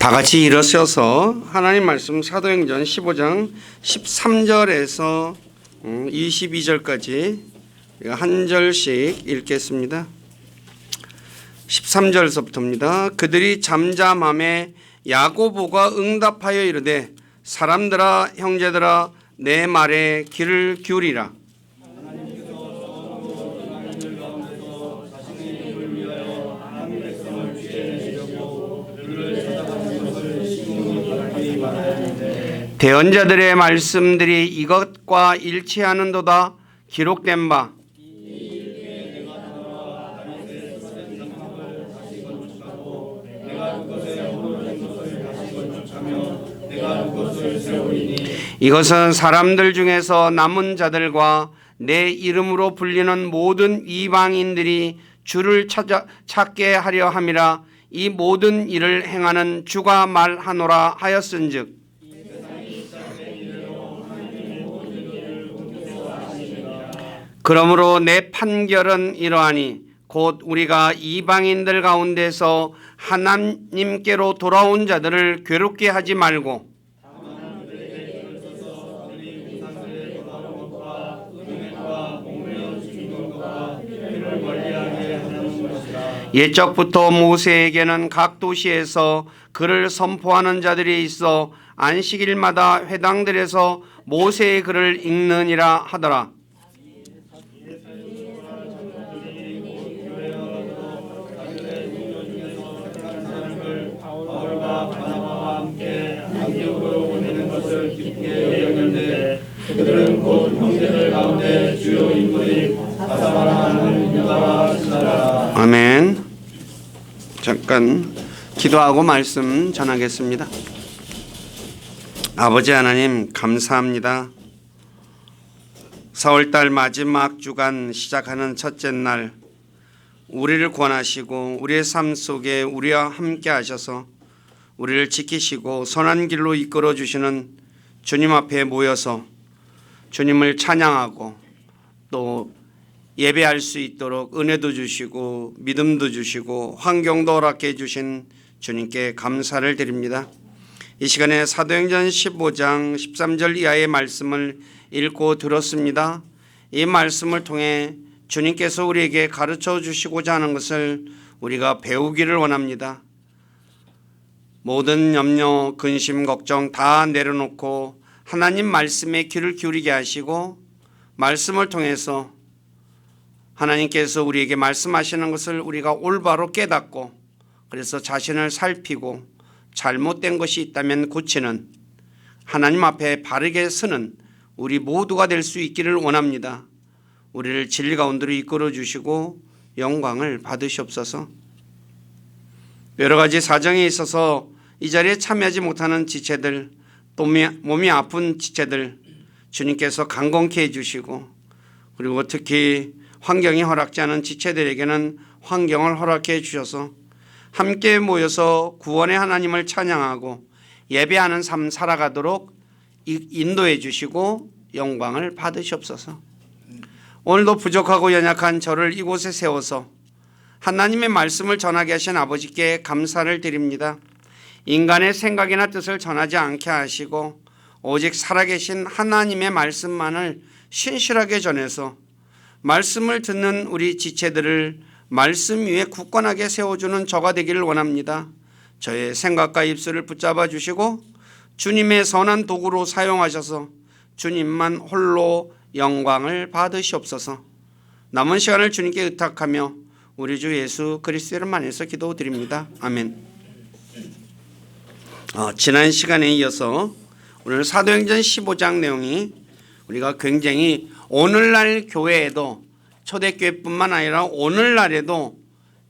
다 같이 일어서서 하나님 말씀 사도행전 15장 13절에서 22절까지 한 절씩 읽겠습니다. 13절서부터입니다. 그들이 잠잠함에 야고보가 응답하여 이르되 사람들아 형제들아 내 말에 귀를 기울이라. 대언자들의 말씀들이 이것과 일치하는도다. 기록된 바 이것은 사람들 중에서 남은 자들과 내 이름으로 불리는 모든 이방인들이 주를 찾게 하려 함이라. 이 모든 일을 행하는 주가 말하노라 하였은즉 그러므로 내 판결은 이러하니 곧 우리가 이방인들 가운데서 하나님께로 돌아온 자들을 괴롭게 하지 말고 옛적부터 모세에게는 각 도시에서 글을 선포하는 자들이 있어 안식일마다 회당들에서 모세의 글을 읽느니라 하더라. 그들은 곧 형제들 가운데 주요 인물이 가사바라는 유다와 신하라. 아멘. 잠깐 기도하고 말씀 전하겠습니다. 아버지 하나님 감사합니다. 4월달 마지막 주간 시작하는 첫째 날 우리를 구원하시고 우리의 삶 속에 우리와 함께 하셔서 우리를 지키시고 선한 길로 이끌어 주시는 주님 앞에 모여서 주님을 찬양하고 또 예배할 수 있도록 은혜도 주시고 믿음도 주시고 환경도 허락해 주신 주님께 감사를 드립니다. 이 시간에 사도행전 15장 13절 이하의 말씀을 읽고 들었습니다. 이 말씀을 통해 주님께서 우리에게 가르쳐 주시고자 하는 것을 우리가 배우기를 원합니다. 모든 염려, 근심, 걱정 다 내려놓고 하나님 말씀에 귀를 기울이게 하시고 말씀을 통해서 하나님께서 우리에게 말씀하시는 것을 우리가 올바로 깨닫고 그래서 자신을 살피고 잘못된 것이 있다면 고치는 하나님 앞에 바르게 서는 우리 모두가 될 수 있기를 원합니다. 우리를 진리 가운데로 이끌어 주시고 영광을 받으시옵소서. 여러 가지 사정에 있어서 이 자리에 참여하지 못하는 지체들 또 몸이 아픈 지체들 주님께서 강건케 해주시고 그리고 특히 환경이 허락지 않은 지체들에게는 환경을 허락해 주셔서 함께 모여서 구원의 하나님을 찬양하고 예배하는 삶 살아가도록 인도해 주시고 영광을 받으시옵소서. 오늘도 부족하고 연약한 저를 이곳에 세워서 하나님의 말씀을 전하게 하신 아버지께 감사를 드립니다. 인간의 생각이나 뜻을 전하지 않게 하시고 오직 살아계신 하나님의 말씀만을 신실하게 전해서 말씀을 듣는 우리 지체들을 말씀 위에 굳건하게 세워주는 저가 되기를 원합니다. 저의 생각과 입술을 붙잡아 주시고 주님의 선한 도구로 사용하셔서 주님만 홀로 영광을 받으시옵소서. 남은 시간을 주님께 의탁하며 우리 주 예수 그리스도 이름 안에서 기도드립니다. 아멘. 지난 시간에 이어서 오늘 사도행전 15장 내용이 우리가 굉장히 오늘날 교회에도 초대교회뿐만 아니라 오늘날에도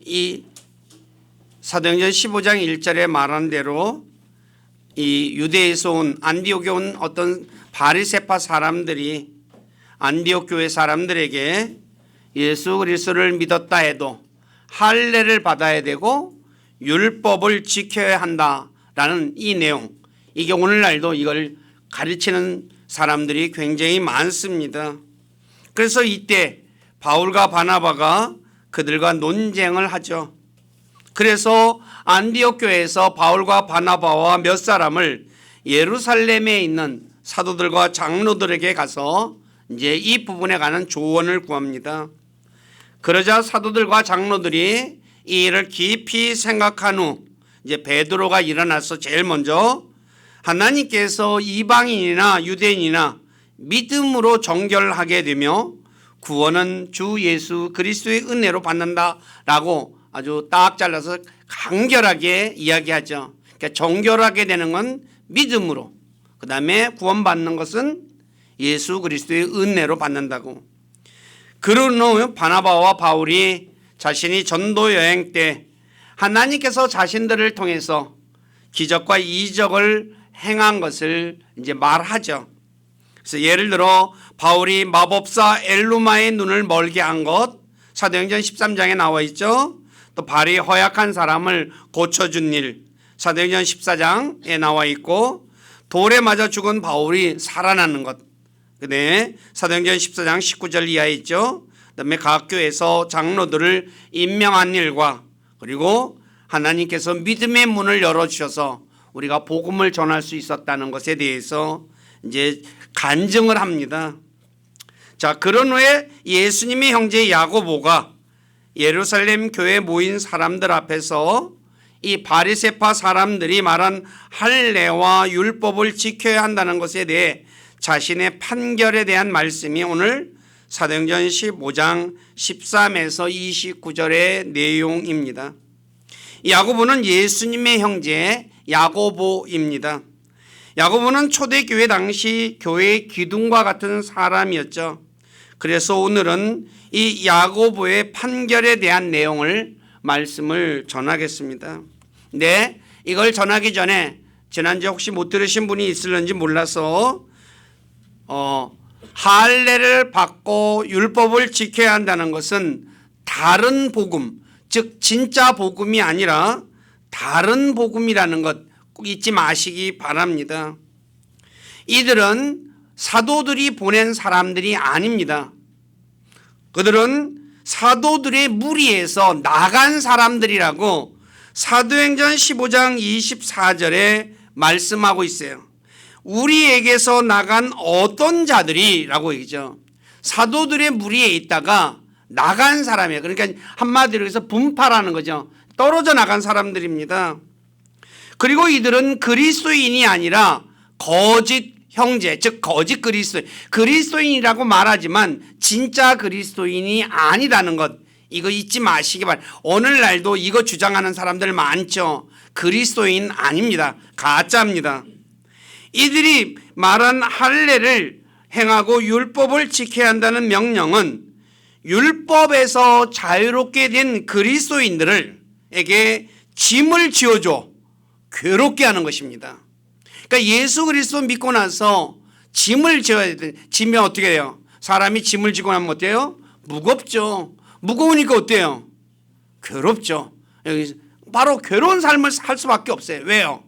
이 사도행전 15장 1절에 말한 대로 이 유대에서 온 안디옥에 온 어떤 바리새파 사람들이 안디옥 교회 사람들에게 예수 그리스도를 믿었다 해도 할례를 받아야 되고 율법을 지켜야 한다라는 이 내용, 이게 오늘날도 이걸 가르치는 사람들이 굉장히 많습니다. 그래서 이때 바울과 바나바가 그들과 논쟁을 하죠. 그래서 안디옥 교회에서 바울과 바나바와 몇 사람을 예루살렘에 있는 사도들과 장로들에게 가서 이제 이 부분에 관한 조언을 구합니다. 그러자 사도들과 장로들이 이 일을 깊이 생각한 후 이제 베드로가 일어나서 제일 먼저 하나님께서 이방인이나 유대인이나 믿음으로 정결하게 되며 구원은 주 예수 그리스도의 은혜로 받는다라고 아주 딱 잘라서 간결하게 이야기하죠. 그러니까 정결하게 되는 건 믿음으로, 그 다음에 구원받는 것은 예수 그리스도의 은혜로 받는다고. 그런 후 바나바와 바울이 자신이 전도 여행 때 하나님께서 자신들을 통해서 기적과 이적을 행한 것을 이제 말하죠. 그래서 예를 들어 바울이 마법사 엘루마의 눈을 멀게 한 것, 사도행전 13장에 나와 있죠. 또 발이 허약한 사람을 고쳐준 일, 사도행전 14장에 나와 있고, 돌에 맞아 죽은 바울이 살아나는 것, 그다음에 사도행전 14장 19절 이하에 있죠. 그다음에 각 교회에서 장로들을 임명한 일과, 그리고 하나님께서 믿음의 문을 열어주셔서 우리가 복음을 전할 수 있었다는 것에 대해서 이제 간증을 합니다. 자, 그런 후에 예수님의 형제 야고보가 예루살렘 교회에 모인 사람들 앞에서 이 바리새파 사람들이 말한 할례와 율법을 지켜야 한다는 것에 대해 자신의 판결에 대한 말씀이 오늘 사도행전 15장 13에서 29절의 내용입니다. 야고보는 예수님의 형제 야고보입니다. 야고보는 초대교회 당시 교회의 기둥과 같은 사람이었죠. 그래서 오늘은 이 야고보의 판결에 대한 내용을 말씀을 전하겠습니다. 네, 이걸 전하기 전에 지난주에 혹시 못 들으신 분이 있을는지 몰라서 할례를 받고 율법을 지켜야 한다는 것은 다른 복음, 즉 진짜 복음이 아니라 다른 복음이라는 것 꼭 잊지 마시기 바랍니다. 이들은 사도들이 보낸 사람들이 아닙니다. 그들은 사도들의 무리에서 나간 사람들이라고 사도행전 15장 24절에 말씀하고 있어요. 우리에게서 나간 어떤 자들이라고 얘기죠. 사도들의 무리에 있다가 나간 사람이에요. 그러니까 한마디로 해서 분파라는 거죠. 떨어져 나간 사람들입니다. 그리고 이들은 그리스도인이 아니라 거짓 형제, 즉 거짓 그리스도인이라고 말하지만 진짜 그리스도인이 아니라는 것, 이거 잊지 마시기 바랍니다. 오늘날도 이거 주장하는 사람들 많죠. 그리스도인 아닙니다. 가짜입니다. 이들이 말한 할례를 행하고 율법을 지켜야 한다는 명령은 율법에서 자유롭게 된 그리스도인들에게 짐을 지어줘 괴롭게 하는 것입니다. 그러니까 예수 그리스도 믿고 나서 짐을 지어야 돼. 지면 어떻게 돼요? 사람이 짐을 지고 나면 어때요? 무겁죠. 무거우니까 어때요? 괴롭죠. 바로 괴로운 삶을 살 수밖에 없어요. 왜요?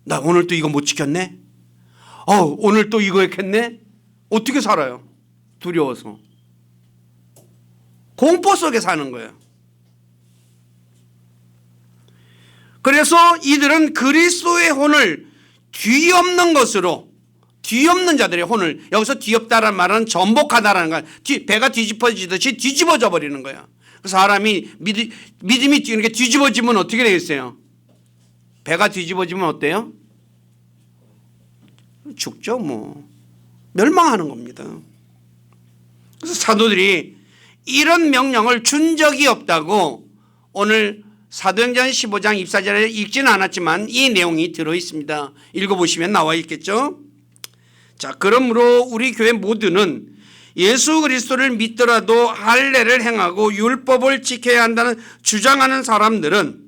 나 오늘 또 이거 못 지켰네? 오늘 또 이거 했겠네? 어떻게 살아요? 두려워서. 공포 속에 사는 거예요. 그래서 이들은 그리스도의 혼을 뒤엎는 것으로, 뒤엎는 자들의 혼을, 여기서 뒤엎다라는 말은 전복하다라는 거야. 배가 뒤집어지듯이 뒤집어져 버리는 거야. 그래서 사람이 믿음이 이렇게 뒤집어지면 어떻게 되겠어요? 배가 뒤집어지면 어때요? 죽죠, 뭐. 멸망하는 겁니다. 그래서 사도들이 이런 명령을 준 적이 없다고 오늘 사도행전 15장 24절에 읽지는 않았지만 이 내용이 들어있습니다. 읽어보시면 나와 있겠죠. 자, 그러므로 우리 교회 모두는 예수 그리스도를 믿더라도 할례를 행하고 율법을 지켜야 한다는 주장하는 사람들은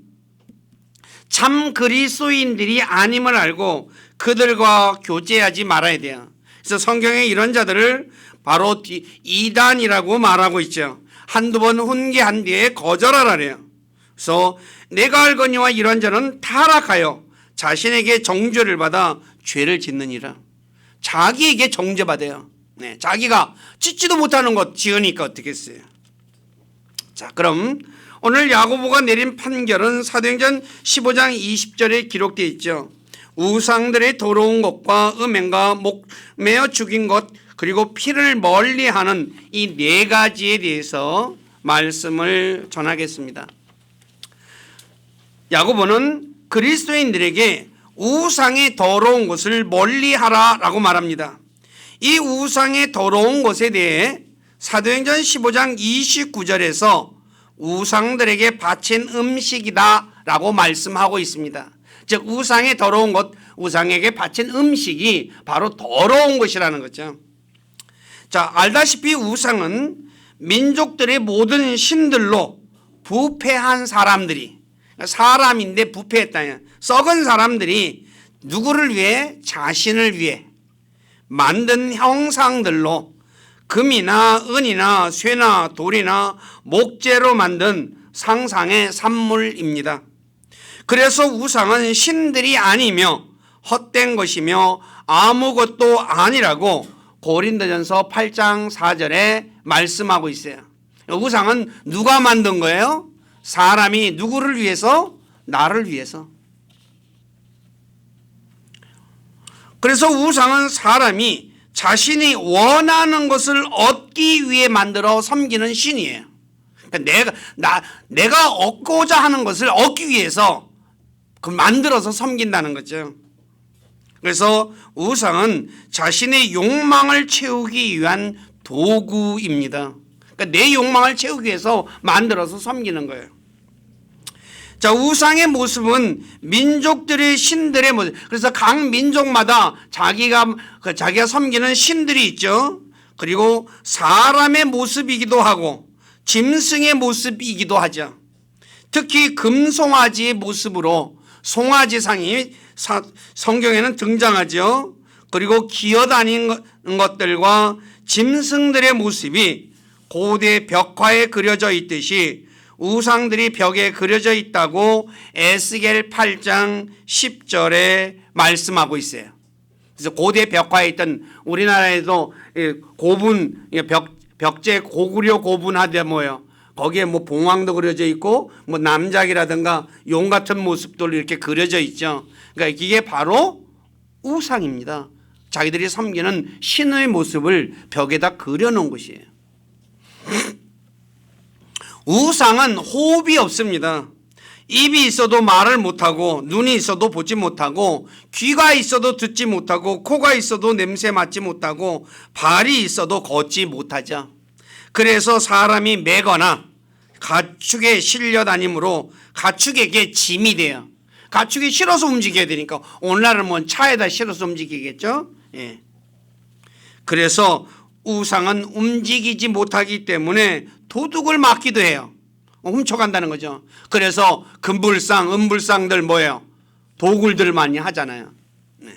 참 그리스도인들이 아님을 알고 그들과 교제하지 말아야 돼요. 그래서 성경에 이런 자들을 바로 이단이라고 말하고 있죠. 한두 번 훈계한 뒤에 거절하라래요. 그래서 내가 알거니와 이런 자는 타락하여 자신에게 정죄를 받아 죄를 짓느니라. 자기에게 정죄받아요. 자기가 짓지도 못하는 것 지으니까 어떻겠어요. 자, 그럼 오늘 야고보가 내린 판결은 사도행전 15장 20절에 기록되어 있죠. 우상들의 더러운 것과 음행과 목매어 죽인 것 그리고 피를 멀리하는 이 네 가지에 대해서 말씀을 전하겠습니다. 야고보는 그리스도인들에게 우상의 더러운 것을 멀리하라라고 말합니다. 이 우상의 더러운 것에 대해 사도행전 15장 29절에서 우상들에게 바친 음식이다라고 말씀하고 있습니다. 즉 우상의 더러운 것, 우상에게 바친 음식이 바로 더러운 것이라는 거죠. 자, 알다시피 우상은 민족들의 모든 신들로 부패한 사람인데 부패했다. 썩은 사람들이 누구를 위해? 자신을 위해 만든 형상들로 금이나 은이나 쇠나 돌이나 목재로 만든 상상의 산물입니다. 그래서 우상은 신들이 아니며 헛된 것이며 아무것도 아니라고 고린도전서 8장 4절에 말씀하고 있어요. 우상은 누가 만든 거예요? 사람이 누구를 위해서? 나를 위해서. 그래서 우상은 사람이 자신이 원하는 것을 얻기 위해 만들어 섬기는 신이에요. 그러니까 내가 얻고자 하는 것을 얻기 위해서 만들어서 섬긴다는 거죠. 그래서 우상은 자신의 욕망을 채우기 위한 도구입니다. 그러니까 내 욕망을 채우기 위해서 만들어서 섬기는 거예요. 자, 우상의 모습은 민족들의 신들의 모습. 그래서 각 민족마다 자기가 섬기는 신들이 있죠. 그리고 사람의 모습이기도 하고 짐승의 모습이기도 하죠. 특히 금송아지의 모습으로 송아지상이 성경에는 등장하죠. 그리고 기어다니는 것들과 짐승들의 모습이 고대 벽화에 그려져 있듯이 우상들이 벽에 그려져 있다고 에스겔 8장 10절에 말씀하고 있어요. 그래서 고대 벽화에 있던 우리나라에도 고분 벽제 고구려 고분하되 뭐예요? 거기에 뭐 봉황도 그려져 있고 뭐 남작이라든가 용 같은 모습도 이렇게 그려져 있죠. 그러니까 이게 바로 우상입니다. 자기들이 섬기는 신의 모습을 벽에다 그려놓은 것이에요. 우상은 호흡이 없습니다. 입이 있어도 말을 못하고 눈이 있어도 보지 못하고 귀가 있어도 듣지 못하고 코가 있어도 냄새 맡지 못하고 발이 있어도 걷지 못하죠. 그래서 사람이 매거나 가축에 실려 다니므로 가축에게 짐이 돼요. 가축이 실어서 움직여야 되니까 오늘날은 뭐 차에다 실어서 움직이겠죠. 예. 그래서 우상은 움직이지 못하기 때문에 도둑을 막기도 해요. 훔쳐간다는 거죠. 그래서 금불상, 은불상들 뭐예요? 도굴들 많이 하잖아요. 네.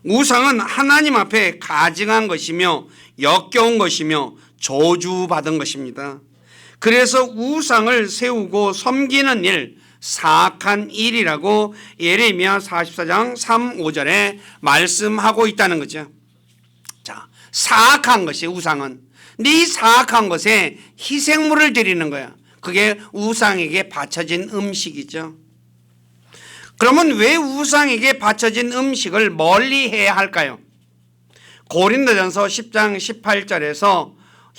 우상은 하나님 앞에 가증한 것이며 역겨운 것이며 저주받은 것입니다. 그래서 우상을 세우고 섬기는 일, 사악한 일이라고 예레미야 44장 3, 5절에 말씀하고 있다는 거죠. 자, 사악한 것이 우상은. 근데 이 사악한 것에 희생물을 드리는 거야. 그게 우상에게 바쳐진 음식이죠. 그러면 왜 우상에게 바쳐진 음식을 멀리 해야 할까요? 고린도전서 10장 18절에서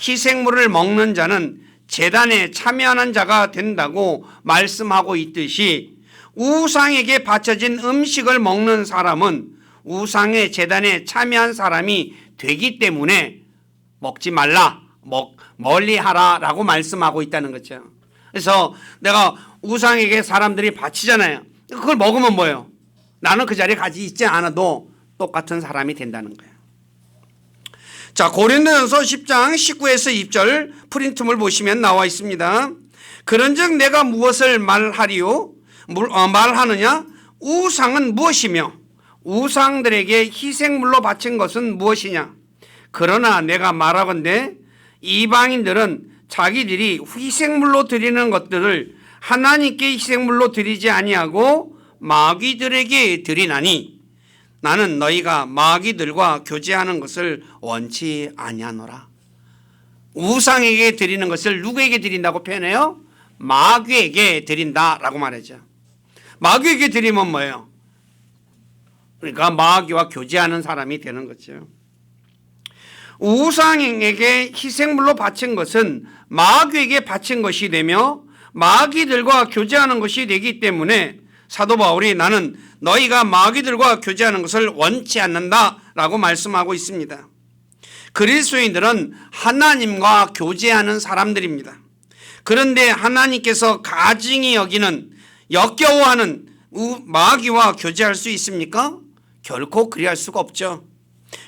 희생물을 먹는 자는 제단에 참여하는 자가 된다고 말씀하고 있듯이 우상에게 바쳐진 음식을 먹는 사람은 우상의 제단에 참여한 사람이 되기 때문에 먹지 말라, 멀리 하라라고 말씀하고 있다는 거죠. 그래서 내가 우상에게 사람들이 바치잖아요. 그걸 먹으면 뭐예요? 나는 그 자리에 가지 있지 않아도 똑같은 사람이 된다는 거예요. 자, 고린도전서 10장 19에서 20절 프린트물 보시면 나와 있습니다. 그런즉 내가 무엇을 말하느냐? 우상은 무엇이며 우상들에게 희생물로 바친 것은 무엇이냐? 그러나 내가 말하건대 이방인들은 자기들이 희생물로 드리는 것들을 하나님께 희생물로 드리지 아니하고 마귀들에게 드리나니 나는 너희가 마귀들과 교제하는 것을 원치 아니하노라. 우상에게 드리는 것을 누구에게 드린다고 표현해요? 마귀에게 드린다라고 말하죠. 마귀에게 드리면 뭐예요? 그러니까 마귀와 교제하는 사람이 되는 거죠. 우상에게 희생물로 바친 것은 마귀에게 바친 것이 되며 마귀들과 교제하는 것이 되기 때문에 사도 바울이 나는 너희가 마귀들과 교제하는 것을 원치 않는다라고 말씀하고 있습니다. 그리스도인들은 하나님과 교제하는 사람들입니다. 그런데 하나님께서 가증히 여기는 역겨워하는 마귀와 교제할 수 있습니까? 결코 그리할 수가 없죠.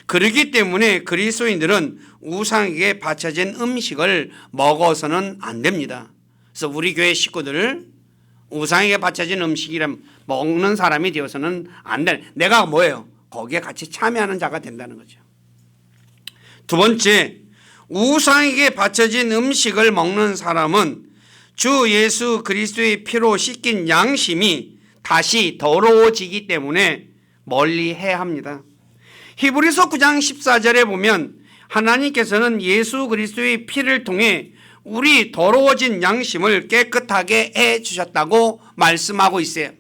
그렇기 때문에 그리스도인들은 우상에게 바쳐진 음식을 먹어서는 안 됩니다. 그래서 우리 교회 식구들 우상에게 바쳐진 음식이라 먹는 사람이 되어서는 안 돼. 내가 뭐예요? 거기에 같이 참여하는 자가 된다는 거죠. 두 번째, 우상에게 바쳐진 음식을 먹는 사람은 주 예수 그리스도의 피로 씻긴 양심이 다시 더러워지기 때문에 멀리해야 합니다. 히브리서 9장 14절에 보면 하나님께서는 예수 그리스도의 피를 통해 우리 더러워진 양심을 깨끗하게 해 주셨다고 말씀하고 있어요.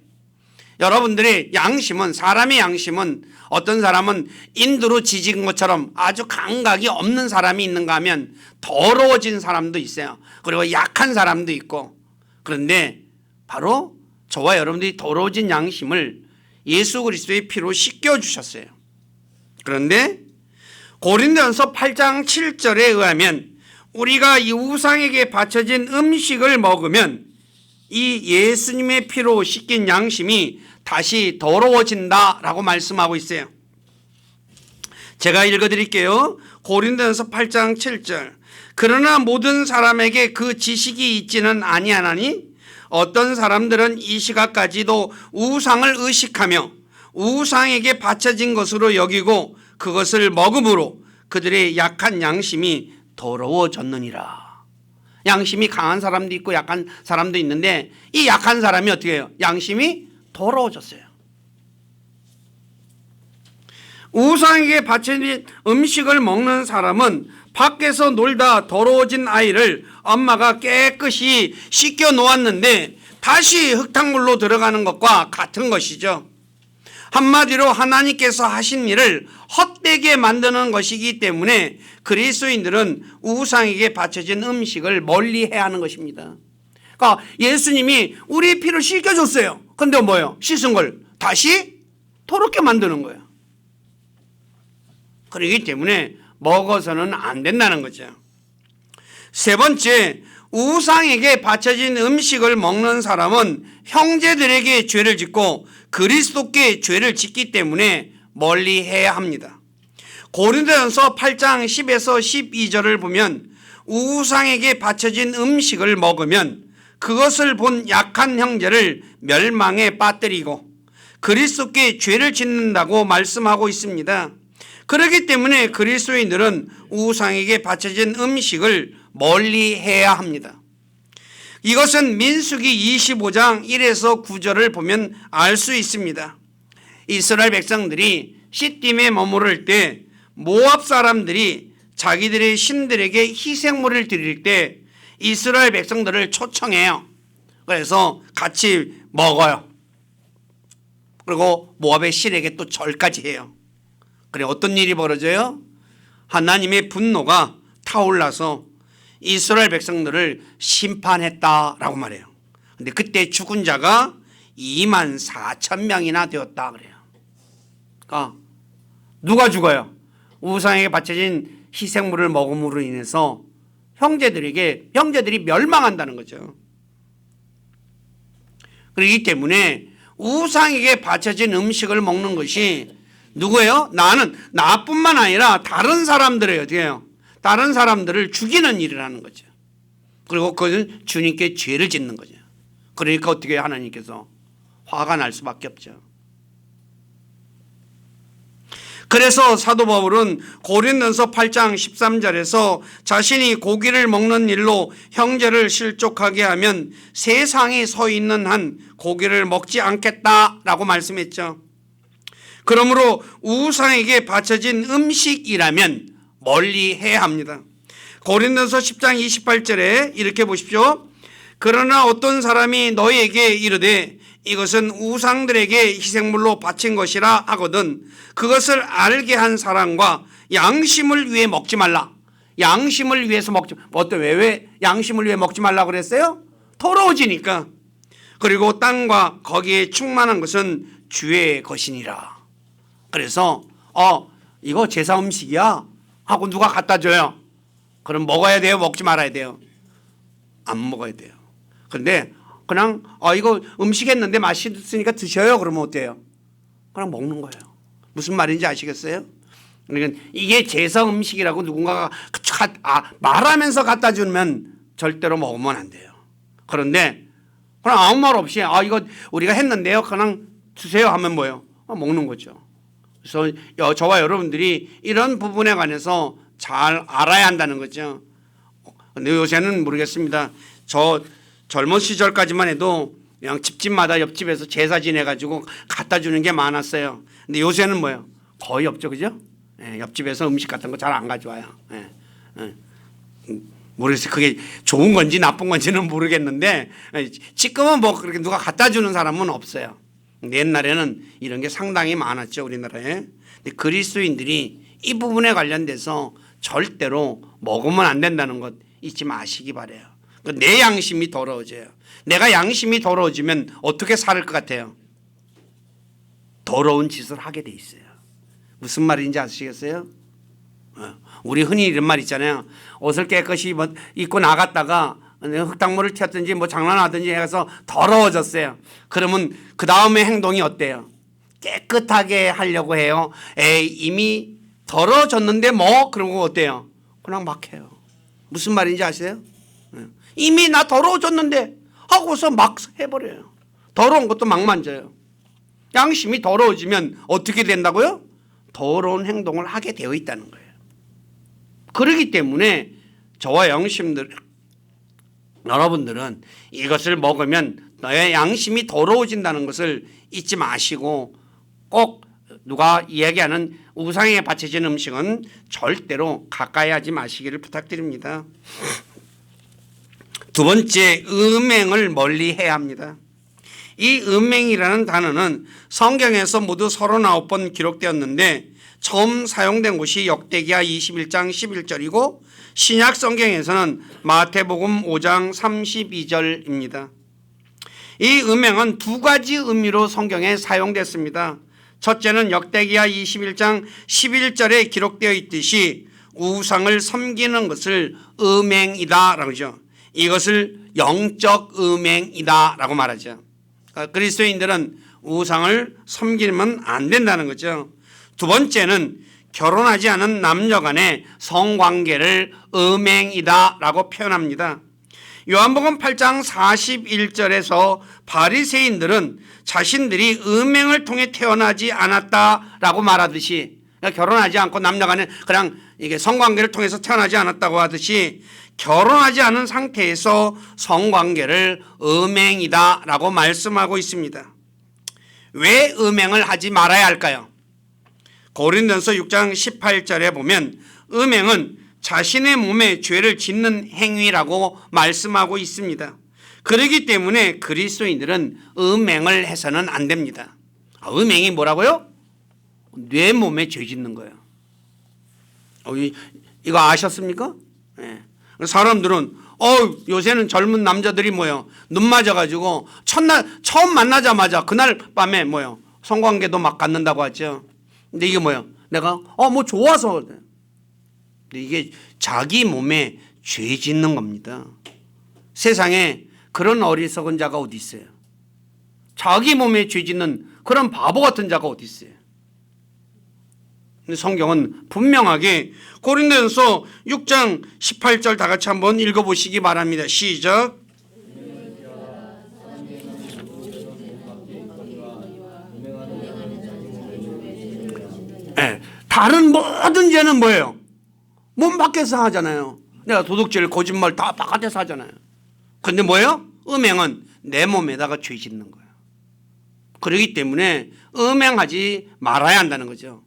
여러분들의 양심은, 사람의 양심은 어떤 사람은 인두로 지진 것처럼 아주 감각이 없는 사람이 있는가 하면 더러워진 사람도 있어요. 그리고 약한 사람도 있고. 그런데 바로 저와 여러분들이 더러워진 양심을 예수 그리스도의 피로 씻겨주셨어요. 그런데 고린도전서 8장 7절에 의하면 우리가 이 우상에게 바쳐진 음식을 먹으면 이 예수님의 피로 씻긴 양심이 다시 더러워진다라고 말씀하고 있어요. 제가 읽어드릴게요. 고린도전서 8장 7절. 그러나 모든 사람에게 그 지식이 있지는 아니하나니 어떤 사람들은 이 시각까지도 우상을 의식하며 우상에게 바쳐진 것으로 여기고 그것을 먹음으로 그들의 약한 양심이 더러워졌느니라. 양심이 강한 사람도 있고 약한 사람도 있는데 이 약한 사람이 어떻게 해요? 양심이 더러워졌어요. 우상에게 바쳐진 음식을 먹는 사람은 밖에서 놀다 더러워진 아이를 엄마가 깨끗이 씻겨 놓았는데 다시 흙탕물로 들어가는 것과 같은 것이죠. 한마디로 하나님께서 하신 일을 헛되게 만드는 것이기 때문에 그리스도인들은 우상에게 바쳐진 음식을 멀리해야 하는 것입니다. 그러니까 예수님이 우리 피를 씻겨줬어요. 근데 뭐예요? 씻은 걸 다시 더럽게 만드는 거예요. 그렇기 때문에 먹어서는 안 된다는 거죠. 세 번째, 우상에게 바쳐진 음식을 먹는 사람은 형제들에게 죄를 짓고 그리스도께 죄를 짓기 때문에 멀리해야 합니다. 고린도전서 8장 10에서 12절을 보면 우상에게 바쳐진 음식을 먹으면 그것을 본 약한 형제를 멸망에 빠뜨리고 그리스도께 죄를 짓는다고 말씀하고 있습니다. 그렇기 때문에 그리스도인들은 우상에게 바쳐진 음식을 멀리해야 합니다. 이것은 민수기 25장 1에서 9절을 보면 알 수 있습니다. 이스라엘 백성들이 시딤에 머무를 때 모압 사람들이 자기들의 신들에게 희생물을 드릴 때 이스라엘 백성들을 초청해요. 그래서 같이 먹어요. 그리고 모압의 신에게 또 절까지 해요. 그래 어떤 일이 벌어져요? 하나님의 분노가 타올라서 이스라엘 백성들을 심판했다라고 말해요. 근데 그때 죽은 자가 24,000명이나 되었다 그래요. 그러니까 누가 죽어요? 우상에게 바쳐진 희생물을 먹음으로 인해서 형제들이 멸망한다는 거죠. 그렇기 때문에 우상에게 바쳐진 음식을 먹는 것이 누구예요? 나뿐만 아니라 다른 사람들을 어떻게 해요? 다른 사람들을 죽이는 일이라는 거죠. 그리고 그것은 주님께 죄를 짓는 거죠. 그러니까 어떻게 하나님께서 화가 날 수밖에 없죠. 그래서 사도 바울은 고린도전서 8장 13절에서 자신이 고기를 먹는 일로 형제를 실족하게 하면 세상에 서 있는 한 고기를 먹지 않겠다라고 말씀했죠. 그러므로 우상에게 바쳐진 음식이라면 멀리 해야 합니다. 고린도전서 10장 28절에 이렇게 보십시오. 그러나 어떤 사람이 너희에게 이르되 이것은 우상들에게 희생물로 바친 것이라 하거든 그것을 알게 한 사람과 양심을 위해 먹지 말라. 양심을 위해서 먹지. 왜 양심을 위해 먹지 말라고 그랬어요? 더러워지니까. 그리고 땅과 거기에 충만한 것은 주의 것이니라. 그래서 이거 제사 음식이야 하고 누가 갖다 줘요. 그럼 먹어야 돼요? 먹지 말아야 돼요? 안 먹어야 돼요. 그런데 그냥 이거 음식 했는데 맛있으니까 드셔요. 그러면 어때요? 그냥 먹는 거예요. 무슨 말인지 아시겠어요? 그러니까 이게 제사 음식이라고 누군가가 말하면서 갖다 주면 절대로 먹으면 안 돼요. 그런데 그냥 아무 말 없이 이거 우리가 했는데요. 그냥 주세요 하면 뭐예요? 먹는 거죠. 그래서 저와 여러분들이 이런 부분에 관해서 잘 알아야 한다는 거죠. 근데 요새는 모르겠습니다. 저 젊은 시절까지만 해도 그냥 집집마다 옆집에서 제사 지내가지고 갖다 주는 게 많았어요. 근데 요새는 뭐예요? 거의 없죠, 그죠? 옆집에서 음식 같은 거 잘 안 가져와요. 모르겠어요. 그게 좋은 건지 나쁜 건지는 모르겠는데 지금은 뭐 그렇게 누가 갖다 주는 사람은 없어요. 옛날에는 이런 게 상당히 많았죠, 우리나라에. 근데 그리스도인들이 이 부분에 관련돼서 절대로 먹으면 안 된다는 것 잊지 마시기 바래요. 내 양심이 더러워져요. 내가 양심이 더러워지면 어떻게 살 것 같아요? 더러운 짓을 하게 돼 있어요. 무슨 말인지 아시겠어요? 우리 흔히 이런 말 있잖아요. 옷을 깨끗이 입고 나갔다가 흙탕물을 튀었든지 뭐 장난하든지 해서 더러워졌어요. 그러면 그 다음에 행동이 어때요? 깨끗하게 하려고 해요. 이미 더러워졌는데 뭐 그러고 어때요? 그냥 막 해요. 무슨 말인지 아세요? 이미 나 더러워졌는데 하고서 막 해버려요. 더러운 것도 막 만져요. 양심이 더러워지면 어떻게 된다고요? 더러운 행동을 하게 되어 있다는 거예요. 그렇기 때문에 저와 여러분들은 이것을 먹으면 너의 양심이 더러워진다는 것을 잊지 마시고 꼭 누가 이야기하는 우상에 바쳐진 음식은 절대로 가까이 하지 마시기를 부탁드립니다. 두 번째, 음행을 멀리해야 합니다. 이 음행이라는 단어는 성경에서 모두 39번 기록되었는데 처음 사용된 곳이 역대기하 21장 11절이고 신약 성경에서는 마태복음 5장 32절입니다. 이 음행은 두 가지 의미로 성경에 사용됐습니다. 첫째는 역대기하 21장 11절에 기록되어 있듯이 우상을 섬기는 것을 음행이다라고 하죠. 이것을 영적 음행이다라고 말하죠. 그리스도인들은 우상을 섬기면 안 된다는 거죠. 두 번째는 결혼하지 않은 남녀 간의 성관계를 음행이다라고 표현합니다. 요한복음 8장 41절에서 바리새인들은 자신들이 음행을 통해 태어나지 않았다라고 말하듯이, 그러니까 결혼하지 않고 남녀 간에 그냥 이게 성관계를 통해서 태어나지 않았다고 하듯이 결혼하지 않은 상태에서 성관계를 음행이다라고 말씀하고 있습니다. 왜 음행을 하지 말아야 할까요? 고린도전서 6장 18절에 보면 음행은 자신의 몸에 죄를 짓는 행위라고 말씀하고 있습니다. 그렇기 때문에 그리스도인들은 음행을 해서는 안 됩니다. 음행이 뭐라고요? 내 몸에 죄 짓는 거예요. 이거 아셨습니까? 네. 사람들은 요새는 젊은 남자들이 뭐요? 눈 맞아가지고 처음 만나자마자 그날 밤에 뭐요? 성관계도 막 갖는다고 하죠. 근데 이게 뭐요? 내가 뭐 좋아서. 근데 이게 자기 몸에 죄 짓는 겁니다. 세상에 그런 어리석은 자가 어디 있어요? 자기 몸에 죄 짓는 그런 바보 같은 자가 어디 있어요? 성경은 분명하게 고린도전서 6장 18절 다 같이 한번 읽어보시기 바랍니다. 시작. 네, 다른 모든 죄는 뭐예요? 몸 밖에서 하잖아요. 내가 도둑질, 거짓말 다 바깥에서 하잖아요. 근데 뭐예요? 음행은 내 몸에다가 죄 짓는 거예요. 그렇기 때문에 음행하지 말아야 한다는 거죠.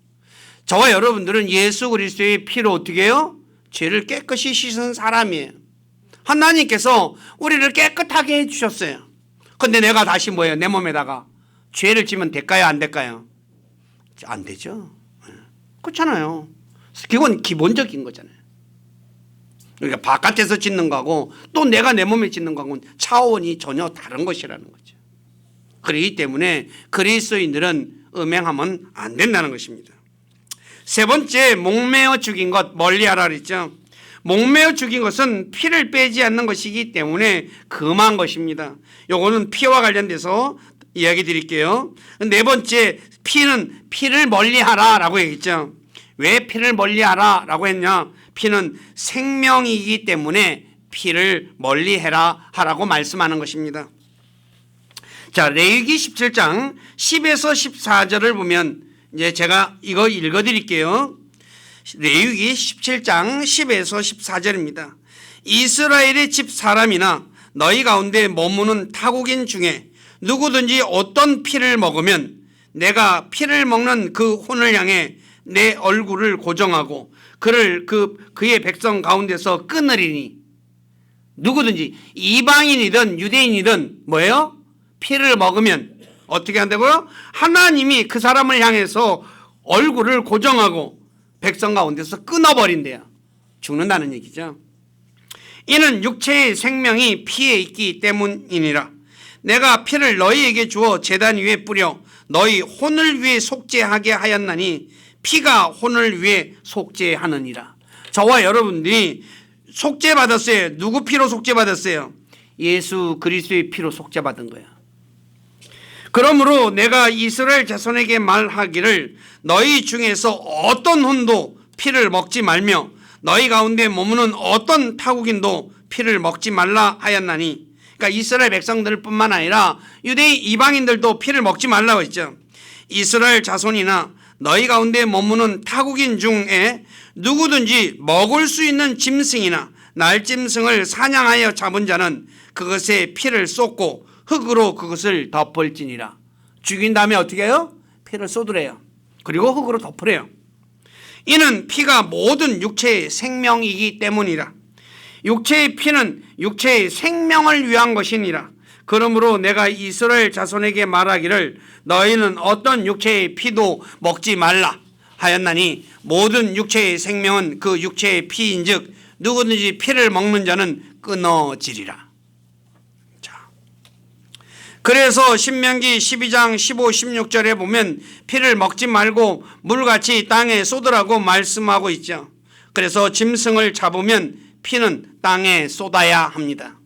저와 여러분들은 예수 그리스도의 피로 어떻게 해요? 죄를 깨끗이 씻은 사람이에요. 하나님께서 우리를 깨끗하게 해주셨어요. 근데 내가 다시 뭐예요? 내 몸에다가 죄를 지면 될까요? 안 될까요? 안 되죠. 그렇잖아요. 그건 기본적인 거잖아요. 그러니까 바깥에서 짓는 거하고 또 내가 내 몸에 짓는 거하고는 차원이 전혀 다른 것이라는 거죠. 그렇기 때문에 그리스도인들은 음행하면 안 된다는 것입니다. 세 번째, 목매어 죽인 것 멀리하라 그랬죠. 목매어 죽인 것은 피를 빼지 않는 것이기 때문에 금한 것입니다. 요거는 피와 관련돼서 이야기 드릴게요. 네 번째, 피를 멀리하라 라고 얘기했죠. 왜 피를 멀리하라 라고 했냐? 피는 생명이기 때문에 피를 멀리해라 하라고 말씀하는 것입니다. 자, 레위기 17장 10에서 14절을 보면 이제 제가 이거 읽어 드릴게요. 레위기 17장 10에서 14절입니다. 이스라엘의 집 사람이나 너희 가운데 머무는 타국인 중에 누구든지 어떤 피를 먹으면 내가 피를 먹는 그 혼을 향해 내 얼굴을 고정하고 그를 그의 백성 가운데서 끊으리니, 누구든지 이방인이든 유대인이든 뭐예요? 피를 먹으면 어떻게 한다고요? 하나님이 그 사람을 향해서 얼굴을 고정하고 백성 가운데서 끊어버린대요. 죽는다는 얘기죠. 이는 육체의 생명이 피에 있기 때문이니라. 내가 피를 너희에게 주어 제단 위에 뿌려 너희 혼을 위해 속죄하게 하였나니 피가 혼을 위해 속죄하느니라. 저와 여러분들이 속죄받았어요. 누구 피로 속죄받았어요? 예수 그리스도의 피로 속죄받은 거예요. 그러므로 내가 이스라엘 자손에게 말하기를 너희 중에서 어떤 혼도 피를 먹지 말며 너희 가운데 머무는 어떤 타국인도 피를 먹지 말라 하였나니, 그러니까 이스라엘 백성들 뿐만 아니라 유대인 이방인들도 피를 먹지 말라고 했죠. 이스라엘 자손이나 너희 가운데 머무는 타국인 중에 누구든지 먹을 수 있는 짐승이나 날짐승을 사냥하여 잡은 자는 그것에 피를 쏟고 흙으로 그것을 덮을지니라. 죽인 다음에 어떻게 해요? 피를 쏟으래요. 그리고 흙으로 덮으래요. 이는 피가 모든 육체의 생명이기 때문이라. 육체의 피는 육체의 생명을 위한 것이니라. 그러므로 내가 이스라엘 자손에게 말하기를 너희는 어떤 육체의 피도 먹지 말라 하였나니 모든 육체의 생명은 그 육체의 피인즉 누구든지 피를 먹는 자는 끊어지리라. 자, 그래서 신명기 12장 15, 16절에 보면 피를 먹지 말고 물같이 땅에 쏟으라고 말씀하고 있죠. 그래서 짐승을 잡으면 피는 땅에 쏟아야 합니다.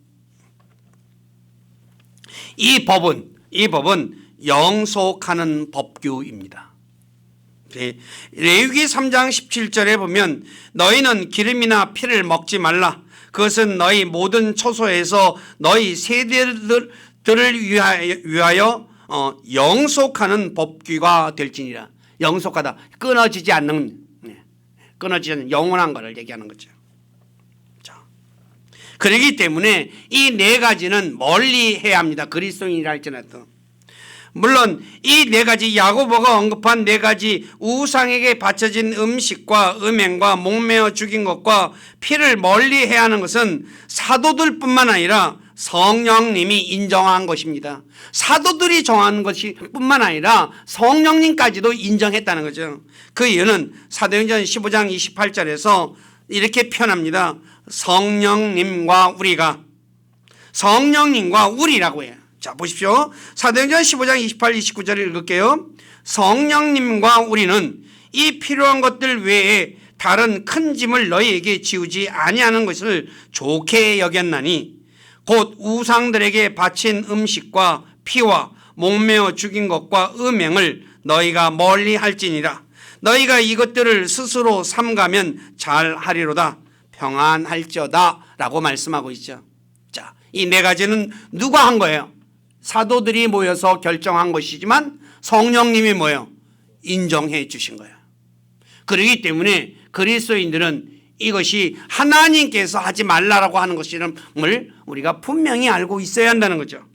이 법은 영속하는 법규입니다. 레위기 3장 17절에 보면 너희는 기름이나 피를 먹지 말라. 그것은 너희 모든 처소에서 너희 세대들을 위하여 영속하는 법규가 될지니라. 영속하다, 끊어지지 않는 영원한 것을 얘기하는 거죠. 그렇기 때문에 이 네 가지는 멀리 해야 합니다. 그리스도인이라 할지라도. 물론 이 네 가지, 야고보가 언급한 네 가지 우상에게 바쳐진 음식과 음행과 목매어 죽인 것과 피를 멀리 해야 하는 것은 사도들뿐만 아니라 성령님이 인정한 것입니다. 사도들이 정한 것이 뿐만 아니라 성령님까지도 인정했다는 거죠. 그 이유는 사도행전 15장 28절에서 이렇게 표현합니다. 성령님과 우리라고 해요. 자, 보십시오. 사도행전 15장 28, 29절을 읽을게요. 성령님과 우리는 이 필요한 것들 외에 다른 큰 짐을 너희에게 지우지 아니하는 것을 좋게 여겼나니 곧 우상들에게 바친 음식과 피와 목매어 죽인 것과 음행을 너희가 멀리 할지니라. 너희가 이것들을 스스로 삼가면 잘하리로다. 평안할지어다 라고 말씀하고 있죠. 자, 이 네 가지는 누가 한 거예요? 사도들이 모여서 결정한 것이지만 성령님이 뭐예요? 인정해 주신 거예요. 그렇기 때문에 그리스도인들은 이것이 하나님께서 하지 말라라고 하는 것임을 우리가 분명히 알고 있어야 한다는 거죠.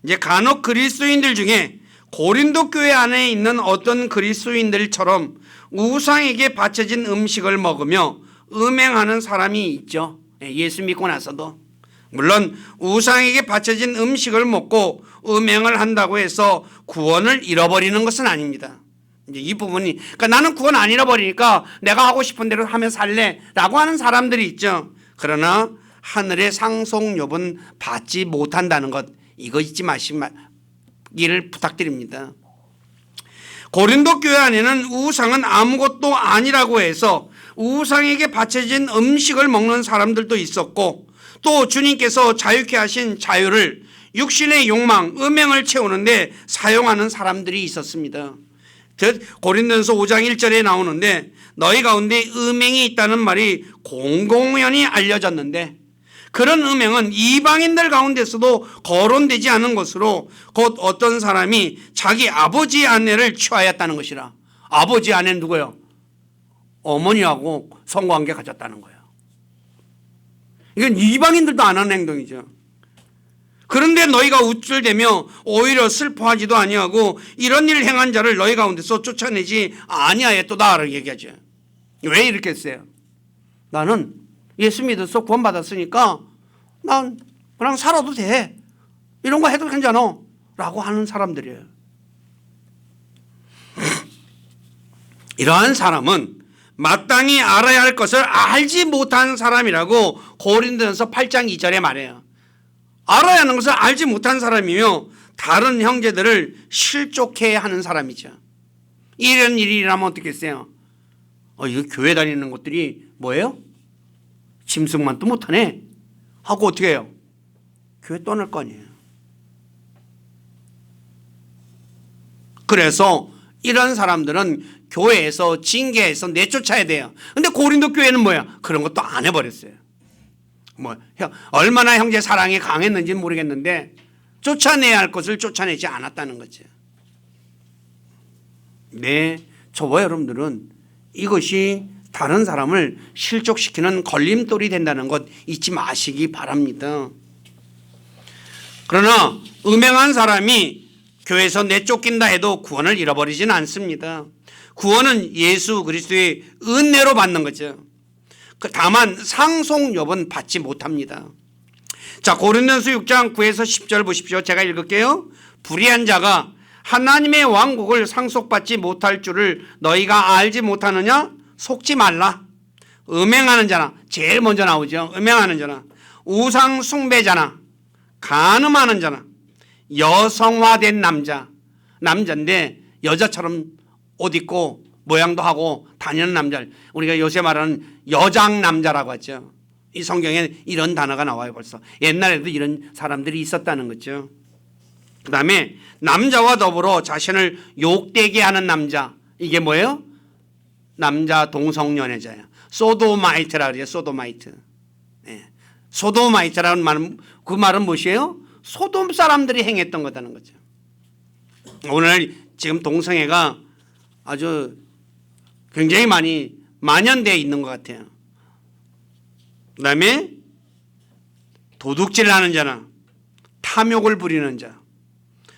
이제 간혹 그리스도인들 중에 고린도 교회 안에 있는 어떤 그리스도인들처럼 우상에게 바쳐진 음식을 먹으며 음행하는 사람이 있죠. 예수 믿고 나서도. 물론 우상에게 바쳐진 음식을 먹고 음행을 한다고 해서 구원을 잃어버리는 것은 아닙니다. 이제 이 부분이, 그러니까 나는 구원 안 잃어버리니까 내가 하고 싶은 대로 하며 살래라고 하는 사람들이 있죠. 그러나 하늘의 상속료은 받지 못한다는 것, 이거 잊지 마시기를 부탁드립니다. 고린도 교회 안에는 우상은 아무것도 아니라고 해서 우상에게 바쳐진 음식을 먹는 사람들도 있었고, 또 주님께서 자유케 하신 자유를 육신의 욕망, 음행을 채우는데 사용하는 사람들이 있었습니다. 고린도전서 5장 1절에 나오는데, 너희 가운데 음행이 있다는 말이 공공연히 알려졌는데 그런 음행은 이방인들 가운데서도 거론되지 않은 것으로 곧 어떤 사람이 자기 아버지 아내를 취하였다는 것이라. 아버지 아내는 누구예요? 어머니하고 성관계 가졌다는 거예요. 이건 이방인들도 안 하는 행동이죠. 그런데 너희가 우쭐대며 오히려 슬퍼하지도 아니하고 이런 일을 행한 자를 너희 가운데서 쫓아내지 아니하였도다라고 얘기하죠. 왜 이렇게 했어요? 나는 예수 믿어서 구원받았으니까 난 그냥 살아도 돼, 이런 거 해도 괜찮아 라고 하는 사람들이에요. 이러한 사람은 마땅히 알아야 할 것을 알지 못한 사람이라고 고린도전서 8장 2절에 말해요. 알아야 하는 것을 알지 못한 사람이며 다른 형제들을 실족해 하는 사람이죠. 이런 일이 일어나면 어떻게 했어요? 이거 교회 다니는 것들이 뭐예요? 짐승만도 못하네 하고 어떻게 해요? 교회 떠날 거 아니에요. 그래서 이런 사람들은 교회에서 징계해서 내쫓아야 돼요. 근데 고린도 교회는 뭐야? 그런 것도 안 해버렸어요. 얼마나 형제 사랑이 강했는지는 모르겠는데 쫓아내야 할 것을 쫓아내지 않았다는 거죠. 네, 저와 여러분들은 이것이 다른 사람을 실족시키는 걸림돌이 된다는 것 잊지 마시기 바랍니다. 그러나 음행한 사람이 교회에서 내쫓긴다 해도 구원을 잃어버리지는 않습니다. 구원은 예수 그리스도의 은혜로 받는 거죠. 다만 상속료는 받지 못합니다. 자, 고린도전서 6장 9에서 10절 보십시오. 제가 읽을게요. 불의한 자가 하나님의 왕국을 상속받지 못할 줄을 너희가 알지 못하느냐? 속지 말라. 음행하는 자나, 제일 먼저 나오죠. 음행하는 자나, 우상 숭배자나, 간음하는 자나, 여성화된 남자인데 여자처럼 옷 입고 모양도 하고 다니는 남자를 우리가 요새 말하는 여장 남자라고 하죠. 이 성경에 이런 단어가 나와요. 벌써 옛날에도 이런 사람들이 있었다는 거죠. 그 다음에 남자와 더불어 자신을 욕되게 하는 남자, 이게 뭐예요? 남자 동성연애자예요. 소도마이트라 그래요. 소도마이트. 네. 소도마이트라는 말은, 그 말은 무엇이에요? 소돔 사람들이 행했던 거다는 거죠. 오늘 지금 동성애가 아주 굉장히 많이 만연되어 있는 것 같아요. 그 다음에 도둑질 하는 자나 탐욕을 부리는 자,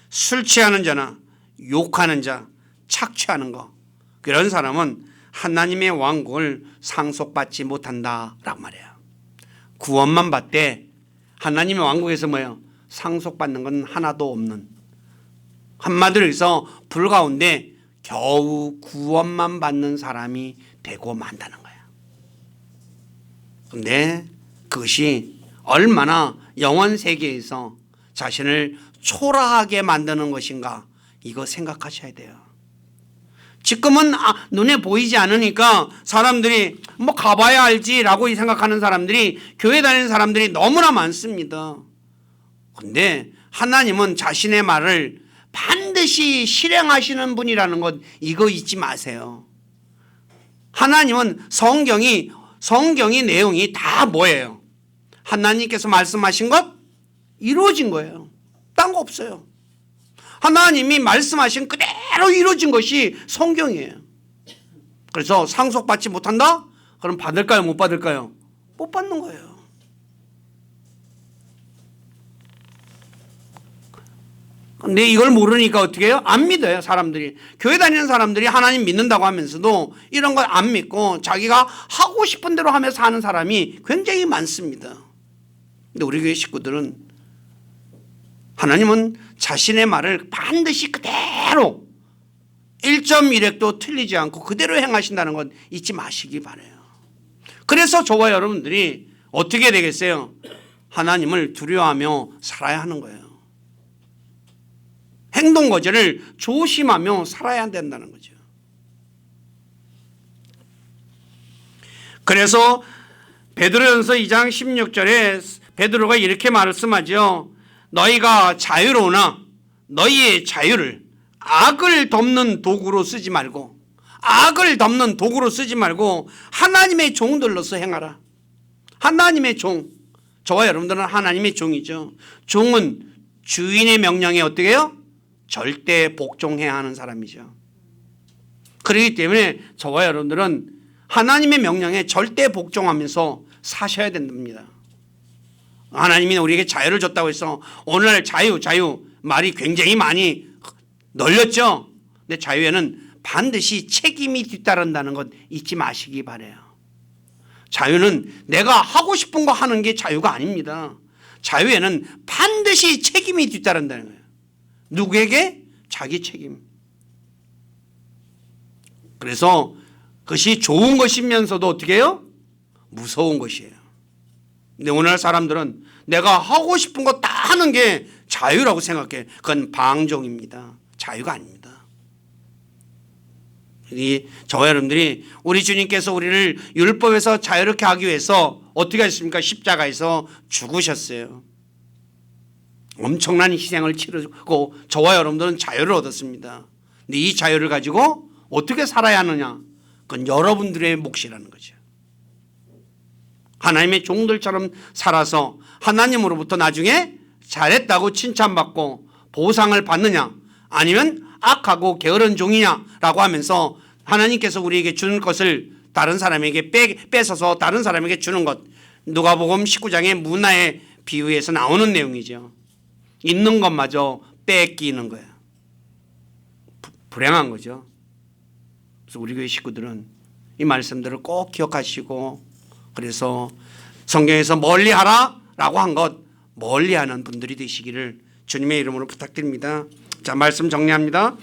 술 취하는 자나 욕하는 자, 착취하는 거, 그런 사람은 하나님의 왕국을 상속받지 못한다라고 말해요. 구원만 받되 하나님의 왕국에서 뭐예요? 상속받는 건 하나도 없는, 한마디로 해서 불 가운데 겨우 구원만 받는 사람이 되고 만다는 거야. 그런데 그것이 얼마나 영원 세계에서 자신을 초라하게 만드는 것인가, 이거 생각하셔야 돼요. 지금은 눈에 보이지 않으니까 사람들이 뭐 가봐야 알지라고 생각하는 사람들이, 교회 다니는 사람들이 너무나 많습니다. 그런데 하나님은 자신의 말을 반드시 실행하시는 분이라는 것, 이거 잊지 마세요. 하나님은 성경이 내용이 다 뭐예요? 하나님께서 말씀하신 것 이루어진 거예요. 딴 거 없어요. 하나님이 말씀하신 그대로 이루어진 것이 성경이에요. 그래서 상속받지 못한다? 그럼 받을까요? 못 받을까요? 못 받는 거예요. 근데 이걸 모르니까 어떻게 해요? 안 믿어요, 사람들이. 교회 다니는 사람들이 하나님 믿는다고 하면서도 이런 걸 안 믿고 자기가 하고 싶은 대로 하며 사는 사람이 굉장히 많습니다. 근데 우리 교회 식구들은 하나님은 자신의 말을 반드시 그대로 1.1획도 틀리지 않고 그대로 행하신다는 것 잊지 마시기 바라요. 그래서 저와 여러분들이 어떻게 되겠어요? 하나님을 두려워하며 살아야 하는 거예요. 행동 거절을 조심하며 살아야 된다는 거죠. 그래서 베드로전서 2장 16절에 베드로가 이렇게 말씀하죠. 너희가 자유로우나 너희의 자유를 악을 덮는 도구로 쓰지 말고 하나님의 종들로서 행하라. 하나님의 종, 저와 여러분들은 하나님의 종이죠. 종은 주인의 명령에 어떻게 해요? 절대 복종해야 하는 사람이죠. 그렇기 때문에 저와 여러분들은 하나님의 명령에 절대 복종하면서 사셔야 된답니다. 하나님이 우리에게 자유를 줬다고 해서 오늘 자유 말이 굉장히 많이 널렸죠. 근데 자유에는 반드시 책임이 뒤따른다는 것 잊지 마시기 바라요. 자유는 내가 하고 싶은 거 하는 게 자유가 아닙니다. 자유에는 반드시 책임이 뒤따른다는 거예요. 누구에게? 자기 책임. 그래서 그것이 좋은 것이면서도 어떻게 해요? 무서운 것이에요. 근데 오늘날 사람들은 내가 하고 싶은 거 다 하는 게 자유라고 생각해. 그건 방종입니다. 자유가 아닙니다. 저와 여러분들이 우리 주님께서 우리를 율법에서 자유롭게 하기 위해서 어떻게 하셨습니까? 십자가에서 죽으셨어요. 엄청난 희생을 치르고 저와 여러분들은 자유를 얻었습니다. 근데 이 자유를 가지고 어떻게 살아야 하느냐? 그건 여러분들의 몫이라는 거죠. 하나님의 종들처럼 살아서 하나님으로부터 나중에 잘했다고 칭찬받고 보상을 받느냐, 아니면 악하고 게으른 종이냐라고 하면서 하나님께서 우리에게 주는 것을 다른 사람에게 뺏어서 다른 사람에게 주는 것, 누가복음 19장의 문화의 비유에서 나오는 내용이죠. 있는 것마저 뺏기는 거예요. 불행한 거죠. 그래서 우리 교회 식구들은 이 말씀들을 꼭 기억하시고, 그래서 성경에서 멀리하라 라고 한 것 멀리하는 분들이 되시기를 주님의 이름으로 부탁드립니다. 자, 말씀 정리합니다.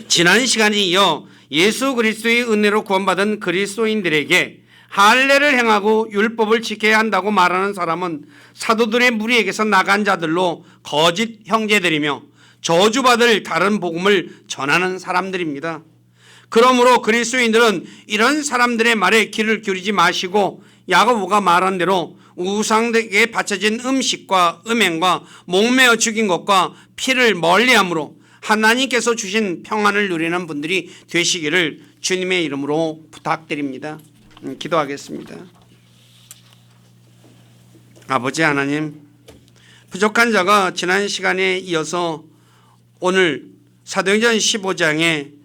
지난 시간에 이어 예수 그리스도의 은혜로 구원받은 그리스도인들에게 할례를 행하고 율법을 지켜야 한다고 말하는 사람은 사도들의 무리에게서 나간 자들로 거짓 형제들이며 저주받을 다른 복음을 전하는 사람들입니다. 그러므로 그리스도인들은 이런 사람들의 말에 귀를 기울이지 마시고 야고보가 말한 대로 우상에게 바쳐진 음식과 음행과 목매어 죽인 것과 피를 멀리함으로 하나님께서 주신 평안을 누리는 분들이 되시기를 주님의 이름으로 부탁드립니다. 기도하겠습니다. 아버지 하나님, 부족한 자가 지난 시간에 이어서 오늘 사도행전 15장에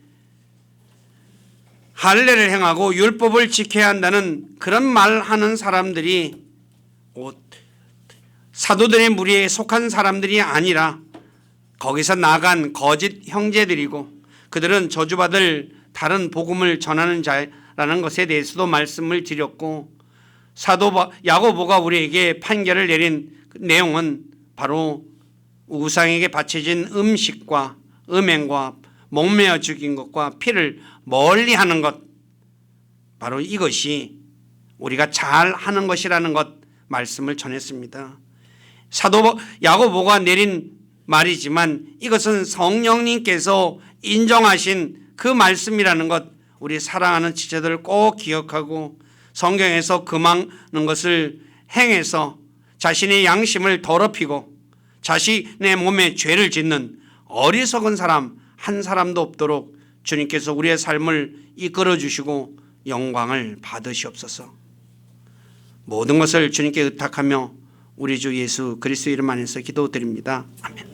할례를 행하고 율법을 지켜야 한다는 그런 말하는 사람들이 사도들의 무리에 속한 사람들이 아니라 거기서 나간 거짓 형제들이고, 그들은 저주받을 다른 복음을 전하는 자라는 것에 대해서도 말씀을 드렸고, 사도 야고보가 우리에게 판결을 내린 내용은 바로 우상에게 바쳐진 음식과 음행과 목매어 죽인 것과 피를 멀리하는 것, 바로 이것이 우리가 잘하는 것이라는 것 말씀을 전했습니다. 사도 야고보가 내린 말이지만 이것은 성령님께서 인정하신 그 말씀이라는 것, 우리 사랑하는 지체들 꼭 기억하고 성경에서 금하는 것을 행해서 자신의 양심을 더럽히고 자신의 몸에 죄를 짓는 어리석은 사람 한 사람도 없도록 주님께서 우리의 삶을 이끌어 주시고 영광을 받으시옵소서. 모든 것을 주님께 의탁하며 우리 주 예수 그리스도 이름 안에서 기도드립니다. 아멘.